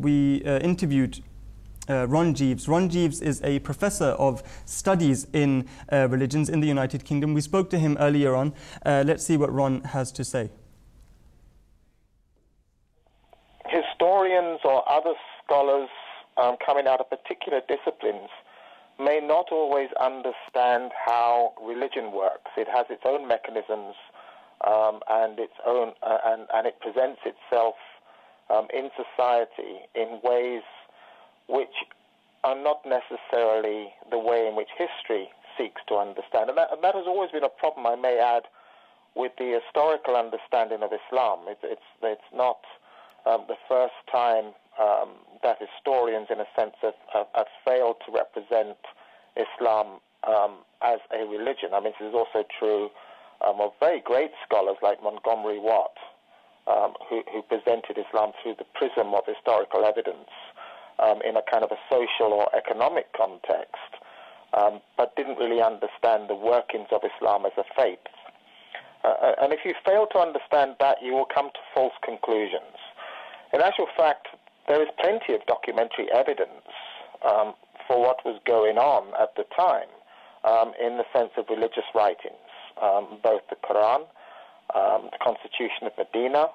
we interviewed Ron Geaves. Ron Geaves is a professor of studies in religions in the United Kingdom. We spoke to him earlier on. Let's see what Ron has to say. Historians or other scholars coming out of particular disciplines may not always understand how religion works. It has its own mechanisms and its own, and it presents itself in society in ways which are not necessarily the way in which history seeks to understand. And that has always been a problem, I may add, with the historical understanding of Islam. It's not the first time that historians, in a sense, have failed to represent Islam as a religion. I mean, this is also true of very great scholars like Montgomery Watt, who presented Islam through the prism of historical evidence in a kind of a social or economic context, but didn't really understand the workings of Islam as a faith. And if you fail to understand that, you will come to false conclusions. In actual fact, there is plenty of documentary evidence for what was going on at the time in the sense of religious writings, both the Quran, the Constitution of Medina,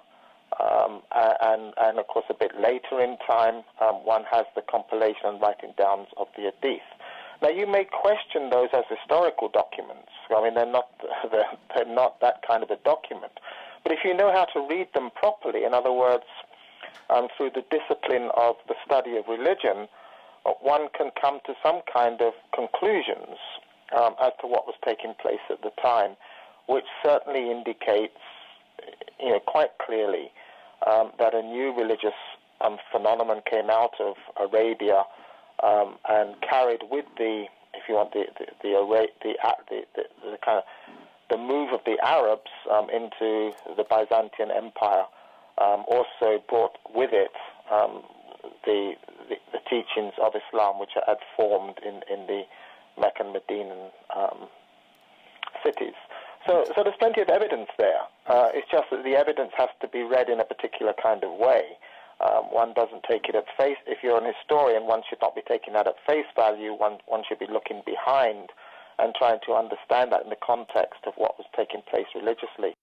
and of course a bit later in time, one has the compilation and writing down of the Hadith. Now, you may question those as historical documents. I mean, they're not that kind of a document. But if you know how to read them properly, in other words, through the discipline of the study of religion, one can come to some kind of conclusions as to what was taking place at the time, which certainly indicates, quite clearly that a new religious phenomenon came out of Arabia and carried with the move of the Arabs into the Byzantine Empire. Also brought with it the teachings of Islam, which had formed in the Meccan and Medinan cities. So there's plenty of evidence there. It's just that the evidence has to be read in a particular kind of way. One doesn't take it at face. If you're an historian, one should not be taking that at face value. One should be looking behind and trying to understand that in the context of what was taking place religiously.